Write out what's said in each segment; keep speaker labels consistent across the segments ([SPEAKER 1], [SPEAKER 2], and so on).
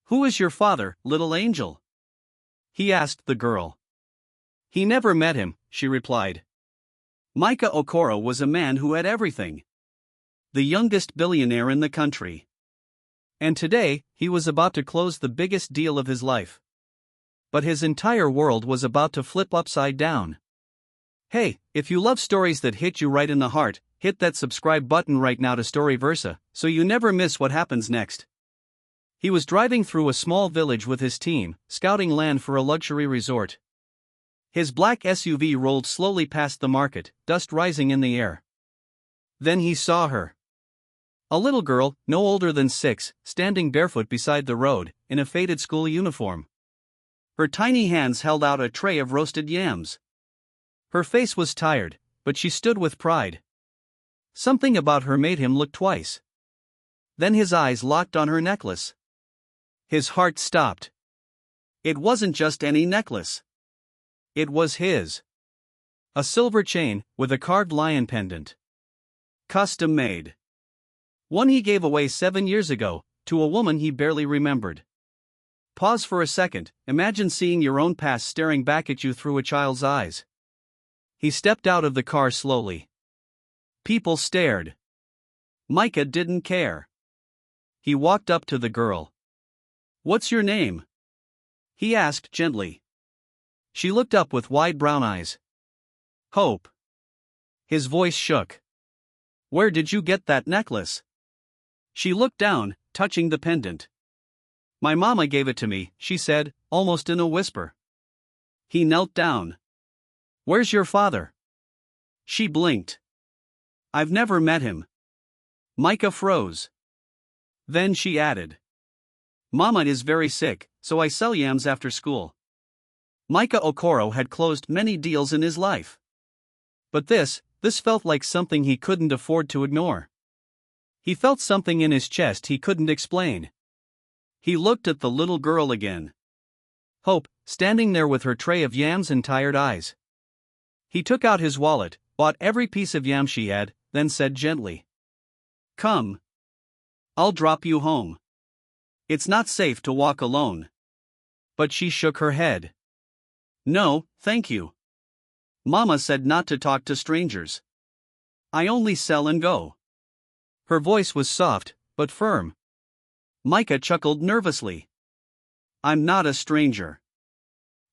[SPEAKER 1] "Who is your father, little angel?" he asked the girl. "He never met him," she replied. Micah Okoro was a man who had everything. The youngest billionaire in the country. And today, he was about to close the biggest deal of his life. But his entire world was about to flip upside down. Hey, if you love stories that hit you right in the heart, hit that subscribe button right now to Story Versa, so you never miss what happens next. He was driving through a small village with his team, scouting land for a luxury resort. His black SUV rolled slowly past the market, dust rising in the air. Then he saw her. A little girl, no older than 6, standing barefoot beside the road, in a faded school uniform. Her tiny hands held out a tray of roasted yams. Her face was tired, but she stood with pride. Something about her made him look twice. Then his eyes locked on her necklace. His heart stopped. It wasn't just any necklace. It was his. A silver chain, with a carved lion pendant. Custom made. One he gave away 7 years ago, to a woman he barely remembered. Pause for a second, imagine seeing your own past staring back at you through a child's eyes. He stepped out of the car slowly. People stared. Micah didn't care. He walked up to the girl. "What's your name?" he asked gently. She looked up with wide brown eyes. "Hope." His voice shook. "Where did you get that necklace?" She looked down, touching the pendant. "My mama gave it to me," she said, almost in a whisper. He knelt down. "Where's your father?" She blinked. "I've never met him." Micah froze. Then she added, "Mama is very sick, so I sell yams after school." Micah Okoro had closed many deals in his life. But this felt like something he couldn't afford to ignore. He felt something in his chest he couldn't explain. He looked at the little girl again. Hope, standing there with her tray of yams and tired eyes. He took out his wallet, bought every piece of yam she had, then said gently, "Come. I'll drop you home. It's not safe to walk alone." But she shook her head. "No, thank you. Mama said not to talk to strangers. I only sell and go." Her voice was soft, but firm. Micah chuckled nervously. "I'm not a stranger.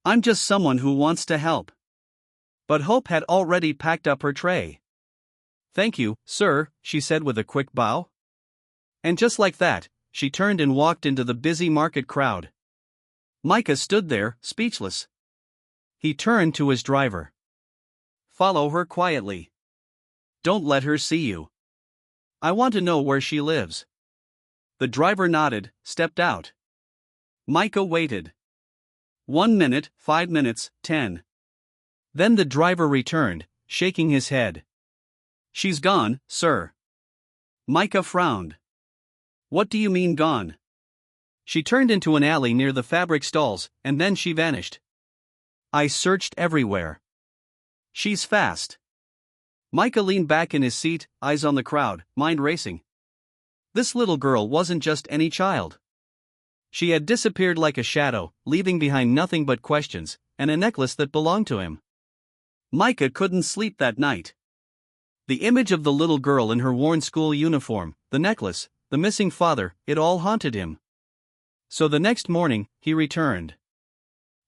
[SPEAKER 1] I'm just someone who wants to help." But Hope had already packed up her tray. "Thank you, sir," she said with a quick bow. And just like that, she turned and walked into the busy market crowd. Micah stood there, speechless. He turned to his driver. "Follow her quietly. Don't let her see you. I want to know where she lives." The driver nodded, stepped out. Micah waited. 1 minute, 5 minutes, 10. Then the driver returned, shaking his head. "She's gone, sir." Micah frowned. "What do you mean gone?" "She turned into an alley near the fabric stalls, and then she vanished. I searched everywhere. She's fast." Micah leaned back in his seat, eyes on the crowd, mind racing. This little girl wasn't just any child. She had disappeared like a shadow, leaving behind nothing but questions, and a necklace that belonged to him. Micah couldn't sleep that night. The image of the little girl in her worn school uniform, the necklace, the missing father, it all haunted him. So the next morning, he returned.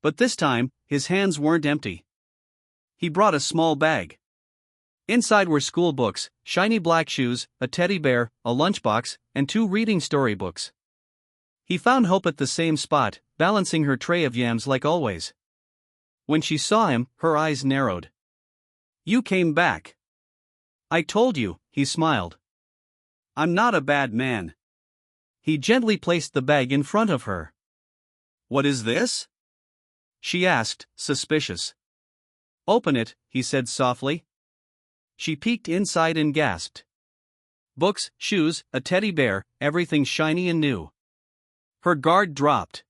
[SPEAKER 1] But this time, his hands weren't empty. He brought a small bag. Inside were school books, shiny black shoes, a teddy bear, a lunchbox, and 2 reading storybooks. He found Hope at the same spot, balancing her tray of yams like always. When she saw him, her eyes narrowed. "You came back." "I told you," he smiled. "I'm not a bad man." He gently placed the bag in front of her. "What is this?" she asked, suspicious. "Open it," he said softly. She peeked inside and gasped. Books, shoes, a teddy bear, everything shiny and new. Her guard dropped.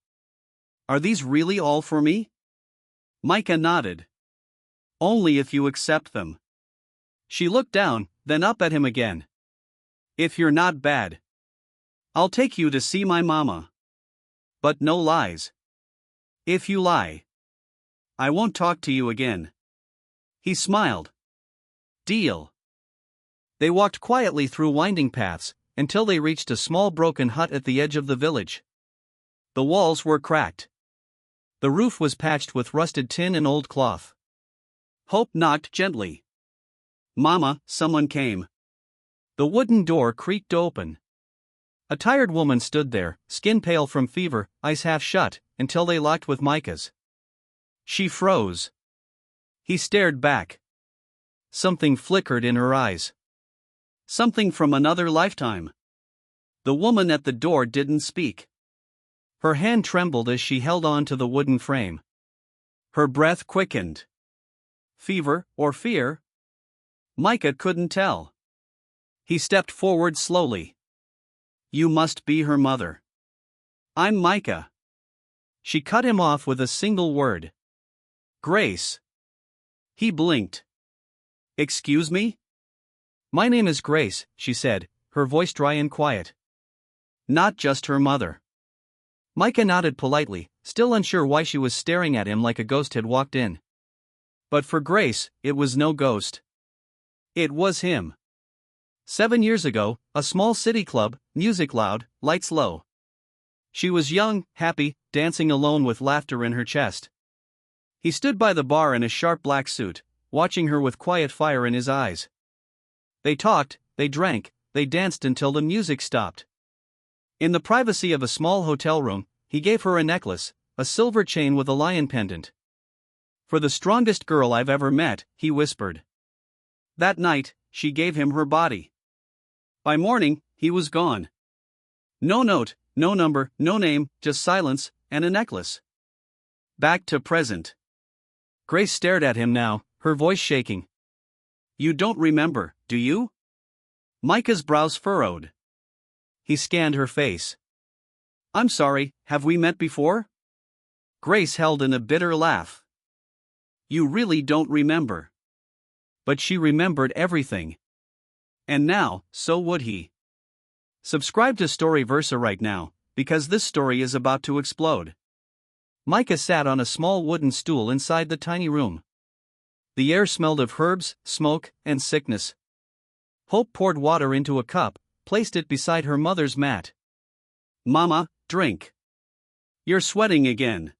[SPEAKER 1] "Are these really all for me?" Micah nodded. "Only if you accept them." She looked down, then up at him again. "If you're not bad, I'll take you to see my mama." but no lies. If you lie, I won't talk to you again. He smiled. Deal. They walked quietly through winding paths, until they reached a small broken hut at the edge of the village. The walls were cracked. The roof was patched with rusted tin and old cloth. Hope knocked gently. Mama, someone came. The wooden door creaked open. A tired woman stood there, skin pale from fever, eyes half shut, until they locked with Micah's. She froze. He stared back. Something flickered in her eyes. Something from another lifetime. The woman at the door didn't speak. Her hand trembled as she held on to the wooden frame. Her breath quickened. Fever or fear? Micah couldn't tell. He stepped forward slowly. You must be her mother. I'm Micah. She cut him off with a single word. Grace. He blinked. Excuse me? My name is Grace, she said, her voice dry and quiet. Not just her mother. Micah nodded politely, still unsure why she was staring at him like a ghost had walked in. But for Grace, it was no ghost. It was him. 7 years ago, a small city club, music loud, lights low. She was young, happy, dancing alone with laughter in her chest. He stood by the bar in a sharp black suit, watching her with quiet fire in his eyes. They talked, they drank, they danced until the music stopped. In the privacy of a small hotel room, he gave her a necklace, a silver chain with a lion pendant. For the strongest girl I've ever met, he whispered. That night, she gave him her body. By morning, he was gone. No note, no number, no name, just silence, and a necklace. Back to present. Grace stared at him now, her voice shaking. You don't remember, do you? Micah's brows furrowed. He scanned her face. I'm sorry, have we met before? Grace held in a bitter laugh. You really don't remember. But she remembered everything. And now, so would he. Subscribe to Storyversa right now, because this story is about to explode. Micah sat on a small wooden stool inside the tiny room. The air smelled of herbs, smoke, and sickness. Hope poured water into a cup, placed it beside her mother's mat. Mama, drink. You're sweating again.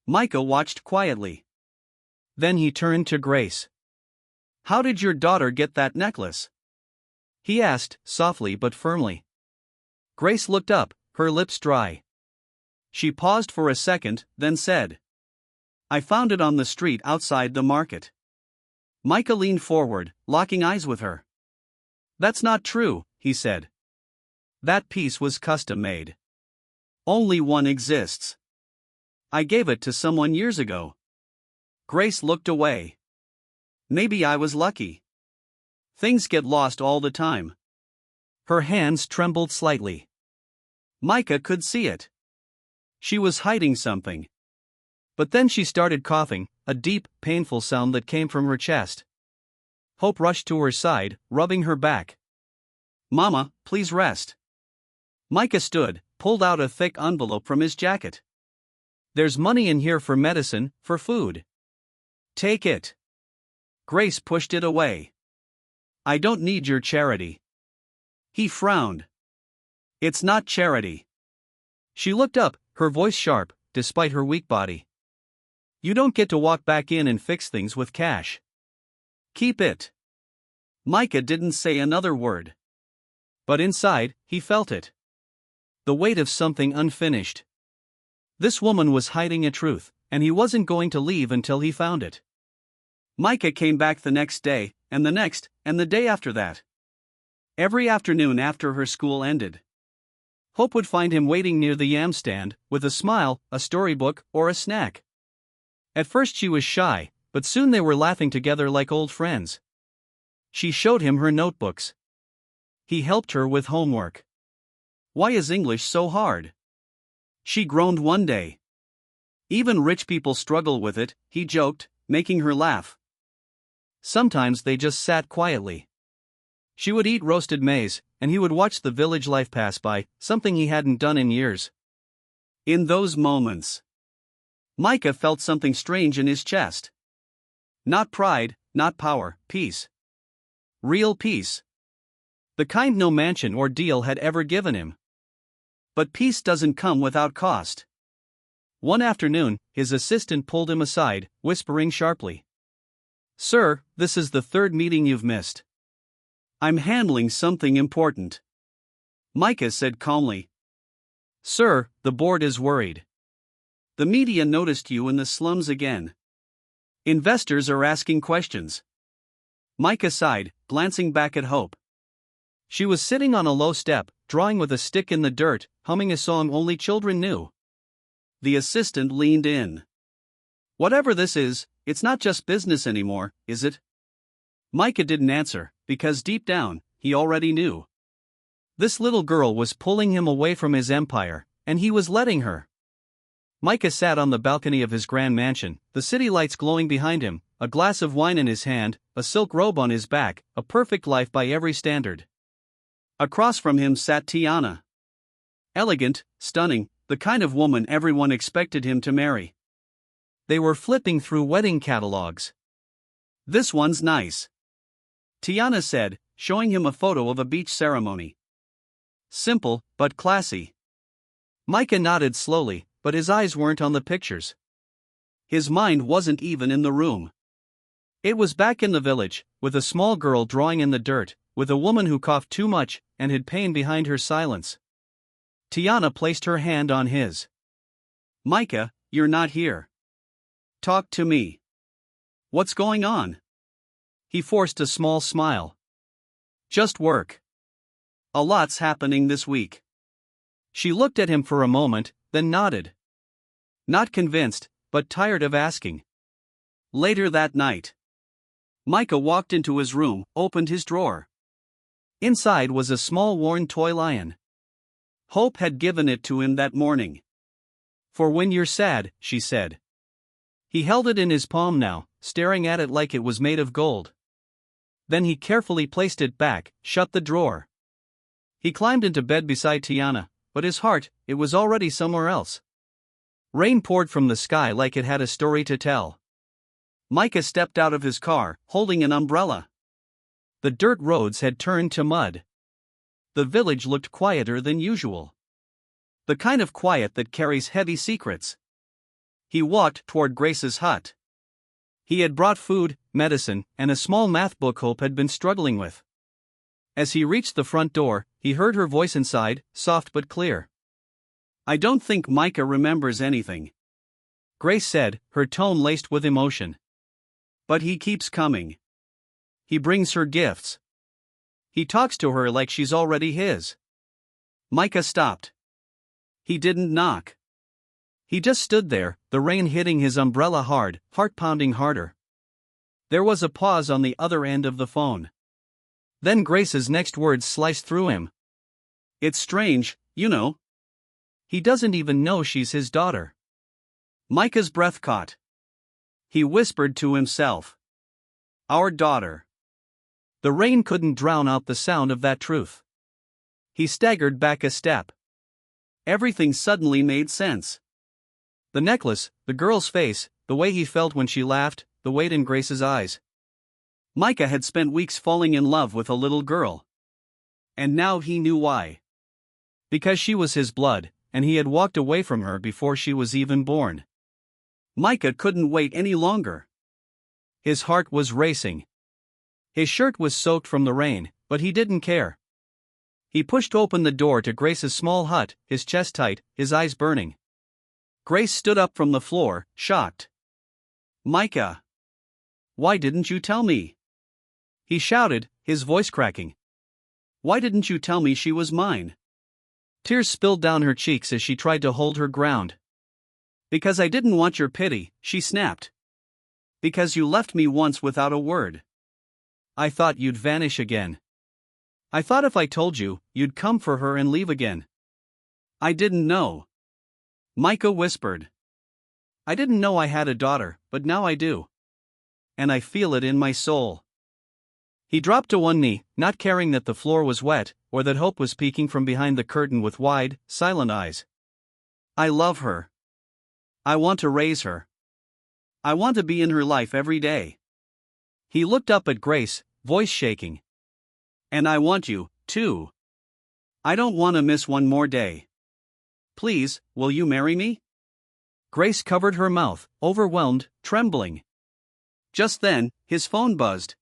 [SPEAKER 1] Micah watched quietly. Then he turned to Grace. How did your daughter get that necklace? He asked, softly but firmly. Grace looked up, her lips dry. She paused for a second, then said, I found it on the street outside the market. Micah leaned forward, locking eyes with her. That's not true, he said. That piece was custom made. Only one exists. I gave it to someone years ago. Grace looked away. Maybe I was lucky. Things get lost all the time. Her hands trembled slightly. Micah could see it. She was hiding something. But then she started coughing, a deep, painful sound that came from her chest. Hope rushed to her side, rubbing her back. Mama, please rest. Micah stood, pulled out a thick envelope from his jacket. There's money in here for medicine, for food. Take it. Grace pushed it away. I don't need your charity. He frowned. It's not charity. She looked up, her voice sharp, despite her weak body. You don't get to walk back in and fix things with cash. Keep it. Micah didn't say another word. But inside, he felt it. The weight of something unfinished. This woman was hiding a truth, and he wasn't going to leave until he found it. Micah came back the next day, and the next, and the day after that. Every afternoon after her school ended. Hope would find him waiting near the Yams stand, with a smile, a storybook, or a snack. At first she was shy, but soon they were laughing together like old friends. She showed him her notebooks. He helped her with homework. Why is English so hard? She groaned one day. Even rich people struggle with it, he joked, making her laugh. Sometimes they just sat quietly. She would eat roasted maize, and he would watch the village life pass by, something he hadn't done in years. In those moments, Micah felt something strange in his chest. Not pride, not power, peace. Real peace. The kind no mansion or deal had ever given him. But peace doesn't come without cost. One afternoon, his assistant pulled him aside, whispering sharply, "Sir, this is the third meeting you've missed." "I'm handling something important," Micah said calmly. "Sir, the board is worried. The media noticed you in the slums again. Investors are asking questions." Micah sighed, glancing back at Hope. She was sitting on a low step, drawing with a stick in the dirt, humming a song only children knew. The assistant leaned in. "Whatever this is, it's not just business anymore, is it?" Micah didn't answer, because deep down, he already knew. This little girl was pulling him away from his empire, and he was letting her. Micah sat on the balcony of his grand mansion, the city lights glowing behind him, a glass of wine in his hand, a silk robe on his back, a perfect life by every standard. Across from him sat Tiana. Elegant, stunning, the kind of woman everyone expected him to marry. They were flipping through wedding catalogs. "This one's nice," Tiana said, showing him a photo of a beach ceremony. "Simple, but classy." Micah nodded slowly, but his eyes weren't on the pictures. His mind wasn't even in the room. It was back in the village, with a small girl drawing in the dirt, with a woman who coughed too much and hid pain behind her silence. Tiana placed her hand on his. "Micah, you're not here. Talk to me. What's going on?" He forced a small smile. "Just work. A lot's happening this week." She looked at him for a moment, then nodded. Not convinced, but tired of asking. Later that night, Micah walked into his room, opened his drawer. Inside was a small worn toy lion. Hope had given it to him that morning. "For when you're sad," she said. He held it in his palm now, staring at it like it was made of gold. Then he carefully placed it back, shut the drawer. He climbed into bed beside Tiana, but his heart, it was already somewhere else. Rain poured from the sky like it had a story to tell. Micah stepped out of his car, holding an umbrella. The dirt roads had turned to mud. The village looked quieter than usual. The kind of quiet that carries heavy secrets. He walked toward Grace's hut. He had brought food, medicine, and a small math book Hope had been struggling with. As he reached the front door, he heard her voice inside, soft but clear. "I don't think Micah remembers anything," Grace said, her tone laced with emotion. "But he keeps coming. He brings her gifts. He talks to her like she's already his." Micah stopped. He didn't knock. He just stood there, the rain hitting his umbrella hard, heart pounding harder. There was a pause on the other end of the phone. Then Grace's next words sliced through him. "It's strange, you know. He doesn't even know she's his daughter." Micah's breath caught. He whispered to himself, "Our daughter." The rain couldn't drown out the sound of that truth. He staggered back a step. Everything suddenly made sense. The necklace, the girl's face, the way he felt when she laughed, the weight in Grace's eyes. Micah had spent weeks falling in love with a little girl. And now he knew why. Because she was his blood, and he had walked away from her before she was even born. Micah couldn't wait any longer. His heart was racing. His shirt was soaked from the rain, but he didn't care. He pushed open the door to Grace's small hut, his chest tight, his eyes burning. Grace stood up from the floor, shocked. "Micah! Why didn't you tell me?" He shouted, his voice cracking. "Why didn't you tell me she was mine?" Tears spilled down her cheeks as she tried to hold her ground. "Because I didn't want your pity," she snapped. "Because you left me once without a word. I thought you'd vanish again. I thought if I told you, you'd come for her and leave again. I didn't know." Micah whispered. "I didn't know I had a daughter, but now I do. And I feel it in my soul." He dropped to one knee, not caring that the floor was wet, or that Hope was peeking from behind the curtain with wide, silent eyes. I love her. I want to raise her. I want to be in her life every day. He looked up at Grace, voice shaking. And I want you, too. I don't want to miss one more day. Please, will you marry me? Grace covered her mouth, overwhelmed, trembling. Just then, his phone buzzed.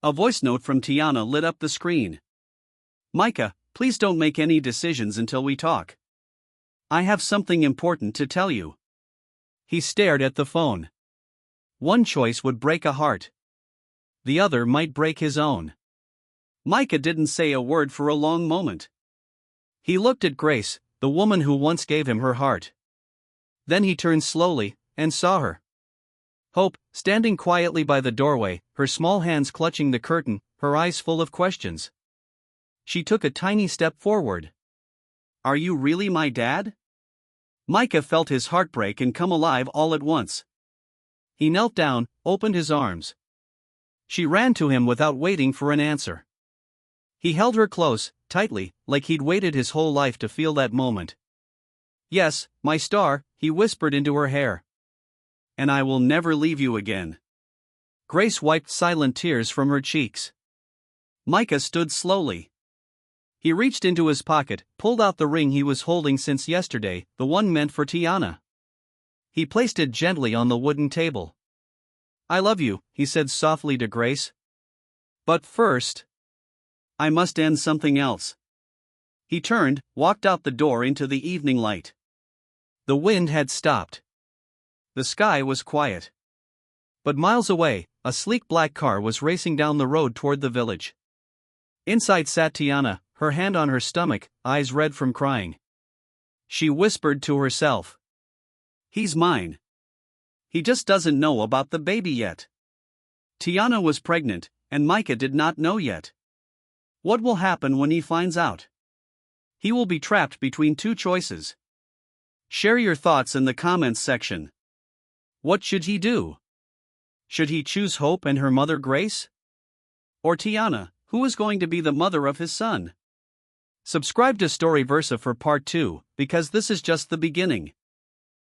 [SPEAKER 1] A voice note from Tiana lit up the screen. Micah, please don't make any decisions until we talk. I have something important to tell you. He stared at the phone. One choice would break a heart. The other might break his own. Micah didn't say a word for a long moment. He looked at Grace, the woman who once gave him her heart. Then he turned slowly, and saw her. Hope, standing quietly by the doorway, her small hands clutching the curtain, her eyes full of questions. She took a tiny step forward. Are you really my dad? Micah felt his heart break and come alive all at once. He knelt down, opened his arms. She ran to him without waiting for an answer. He held her close, tightly, like he'd waited his whole life to feel that moment. Yes, my star, he whispered into her hair. And I will never leave you again. Grace wiped silent tears from her cheeks. Micah stood slowly. He reached into his pocket, pulled out the ring he was holding since yesterday, the one meant for Tiana. He placed it gently on the wooden table. I love you, he said softly to Grace. But first, I must end something else. He turned, walked out the door into the evening light. The wind had stopped. The sky was quiet. But miles away, a sleek black car was racing down the road toward the village. Inside sat Tiana, her hand on her stomach, eyes red from crying. She whispered to herself. He's mine. He just doesn't know about the baby yet. Tiana was pregnant, and Micah did not know yet. What will happen when he finds out? He will be trapped between two choices. Share your thoughts in the comments section. What should he do? Should he choose Hope and her mother Grace? Or Tiana, who is going to be the mother of his son? Subscribe to Storyversa for part 2, because this is just the beginning.